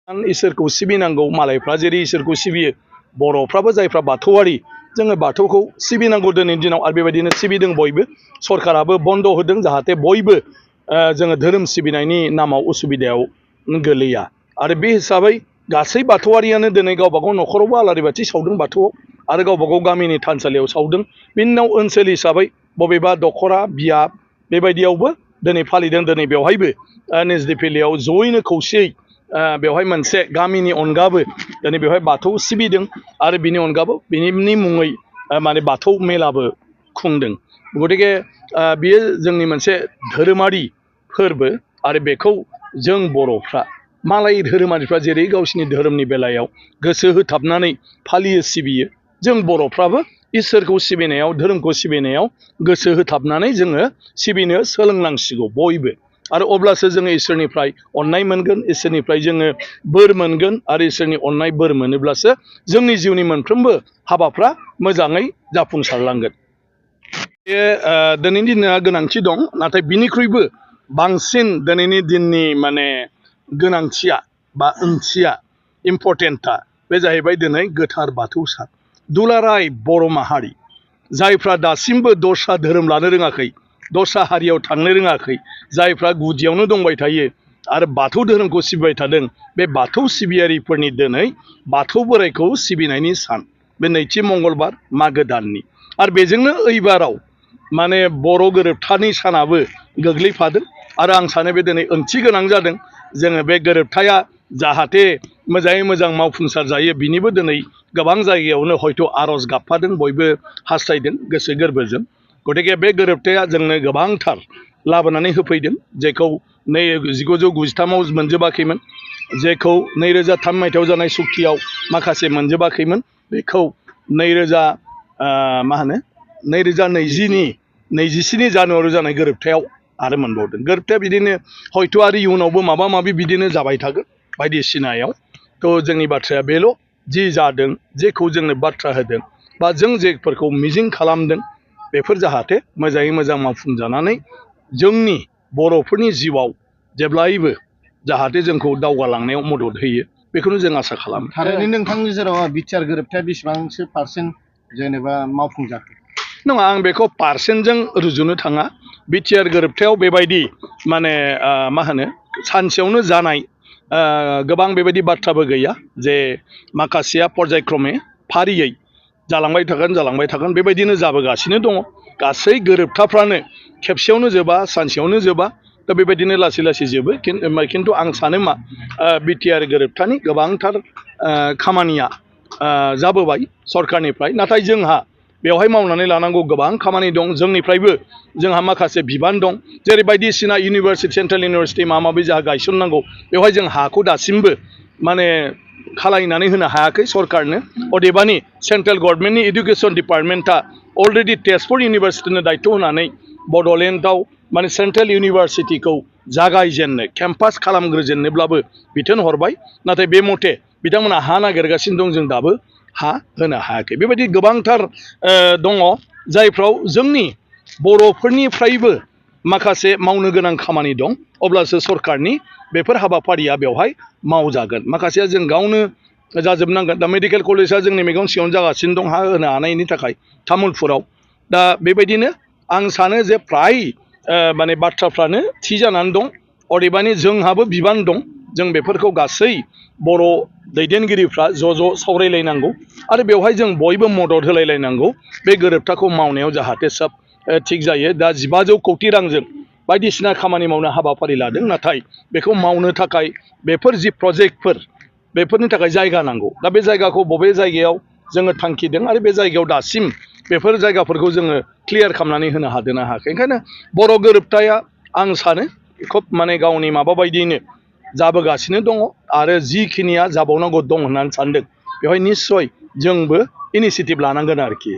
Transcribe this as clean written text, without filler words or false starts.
इसोरखौ सिबिनांगौ मालायफ्रा जेरै इसोरखौ सिबियो बर'फ्राबो जायफ्रा बाथौआरि जोङो बाथौखौ सिबिनांगौ दिनैनि दिनाव आरो बेबायदिनो सिबिदों बयबो सरकाराबो बन्द होदों जाहाथे बयबो जोङो धोरोम सिबिनायनि नामाव उसुबिदायाव गोलैया आरो बे हिसाबै गासै बाथौआरियानो दिनै गावबा गाव न'खरावबो आलारि बाथि सावदों बाथौआव आरो गावबा गाव गामिनि थानसालियाव सावदों बिनि उनाव ओनसोल हिसाबै बबेबा दखरा बिया बेबायदियावबो दिनै फालिदों दिनै बेवहायबो निजदिफिलियाव जयैनो खौसेयै बेवहाय मोनसे गामिनि अनगाबो दिनै बेवहाय बाथौ सिबिदों आरो बिनि अनगाबो बिनि मुङै माने बाथौ मेलाबो खुंदों गतिके बियो जोंनि मोनसे धोरोमारि फोरबो आरो बेखौ जों बर'फ्रा मालाय धोरोमारिफ्रा जेरै गावसिनि धोरोमनि बेलायाव गोसो होथाबनानै फालियो सिबियो जों बर'फ्राबो इसोरखौ सिबिनायाव धोरोमखौ सिबिनायाव गोसो होथाबनानै जोङो सिबिनो सोलोंनांसिगौ बयबो आरो अब्लासो जोङो इसोरनिफ्राय अननाय मोनगोन इसोरनिफ्राय जोङो बोर मोनगोन आरो इसोरनि अननाय बोर मोनोब्लासो जोंनि जिउनि मोनफ्रोमबो हाबाफ्रा मोजाङै जाफुंसारलांगोन बे दिनैनि दिना गोनांथि दं नाथाय बिनिख्रुइबो बांसिन दिनैनि दिननि माने गोनांथिया बा ओंथिया इम्परटेन्टआ बे जाहैबाय दिनै गोथार बाथौ सान दुलाराय बर' माहारि जायफ्रा दासिमबो दस्रा धोरोम लानो रोङाखै दस्रा हारियाव थांनो रोङाखै जायफ्रा गुदियावनो दंबाय थायो आरो बाथौ धोरोमखौ सिबिबाय थादों बे बाथौ सिबियारिफोरनि दिनै बाथौ बोराइखौ सिबिनायनि सान बे नैथि मंगलबार मागो दाननि आरो बेजोंनो ओइबाराव माने बर' गोरोबथानि सानाबो गोग्लैफादों आरो आं सानो बे दिनै ओंथि गोनां जादों जोङो बे गोरोबथाया जाहाथे मोजाङै मोजां मावफुंसार जायो बिनिबो दिनै गोबां जायगायावनो हयथ' आर'ज गाबफादों बयबो हास्थायदों गोसो गोरबोजों गतिके बे गोरोबथाया जोंनो गोबांथार लाबोनानै होफैदों जेखौ 1993आव मोनजोबाखैमोन जेखौ 2003 मायथाइयाव जानाय सुक्तियाव माखासे मोनजोबाखैमोन बेखौ 2020नि जानुवारियाव जानाय गोरोबथायाव आरो मोनबावदों गोरोबथाया बिदिनो हयथ' आरो इयुनावबो माबा माबि बिदिनो जाबाय थागोन बायदिसिनायाव थ' जोंनि बाथ्राया बेल' जि जादों जेखौ जोंनो बाथ्रा होदों बा जों जेफोरखौ मिजिं खालामदों बेफोर जाहाथे मोजाङै मोजां मावफुंजानानै जोंनि बर'फोरनि जिउआव जेब्लायबो जाहाथे जोंखौ दावगालांनायाव मदद होयो बेखौनो जों आसा खालामो थारैनो नोंथांनि जेराव बिटिआर गोरोबथाया बेसेबांसो पार्सेन्ट जेनेबा मावफुंजाखो नङा आं बेखौ पार्सेन्टजों रुजुनो थाङा बिटिआर गोरोबथायाव बेबायदि माने मा होनो सानसेयावनो जानाय गोबां बेबायदि बाथ्राबो गैया जे माखासेया पर्यायक्रमे फारियै जालांबाय थागोन बेबायदिनो जाबोगासिनो दङ गासै गोरोबथाफ्रानो खेबसेयावनो जोबा सानसेयावनो जोबा दा बेबायदिनो लासै लासै जोबो खिन्थु आं सानो मा बिटिआर गोरोबथानि गोबांथार खामानिया जाबोबाय सरकारनिफ्राय नाथाय जोंहा बेवहाय मावनानै लानांगौ गोबां खामानि दं जोंनिफ्रायबो जोंहा माखासे बिबान दं जेरै बायदिसिना इउनिभारसिटि सेन्ट्रेल इउनिभारसिटि माबा माबि जोंहा गायसननांगौ बेवहाय जों हाखौ दासिमबो माने खालायनानै होनो हायाखै सरकारनो अदेबानि सेन्ट्रेल गभर्नमेन्टनि इडुकेसन डिपार्टमेन्टआ अलरेडि तेजपुर इउनिभारसिटिनो दायथ' होनानै बड'लेण्डआव माने सेन्ट्रेल इउनिभारसिटिखौ जागायजेननो केम्पास खालामग्रोजेननोब्लाबो बिथोन हरबाय नाथाय बे मथे बिथांमोना हा नागिरगासिनो दं जों दाबो हा होनो हायाखै बेबायदि गोबांथार दङ जायफ्राव जोंनि बर'फोरनिफ्रायबो माखासे मावनो गोनां खामानि दं अब्लासो सरकारनि बेफोर हाबाफारिया बेवहाय मावजागोन माखासेया जों गावनो जाजोबनांगोन दा मेडिकेल कलेजआ जोंनि मेगन सिगाङावनो जागासिनो दं हा होनो हानायनि थाखाय तामुलपुराव दा बेबायदिनो आं सानो जे फ्राय माने बाथ्राफ्रानो थि जानानै दं अदेबानि जोंहाबो बिबान दं जों बेफोरखौ गासै बर' दैदेनगिरिफ्रा ज' सावरायलायनांगौ आरो बेवहाय जों बयबो मदद होलायलायनांगौ बे गोरोबथाखौ मावनायाव जाहाथे सब थिग जायो दा 1500 कौटि रांजों बायदिसिना खामानि मावनो हाबाफारि लादों नाथाय बेखौ मावनो थाखाय बेफोर जि प्रजेक्टफोर बेफोरनि थाखाय जायगा नांगौ दा बे जायगाखौ बबे जायगायाव जोङो थांखिदों आरो बे जायगायाव दासिम बेफोर जायगाफोरखौ जोङो क्लियार खालामनानै होनो हादोंना हायाखै ओंखायनो बर' गोरोबथाया आं सानो खोब माने गावनि माबा बायदियैनो जाबोगासिनो दङ आरो जिखिनिया जाबावनांगौ दं होननानै सानदों बेवहाय निस्सय जोंबो इनिसियेटिभ लानांगोन आरोखि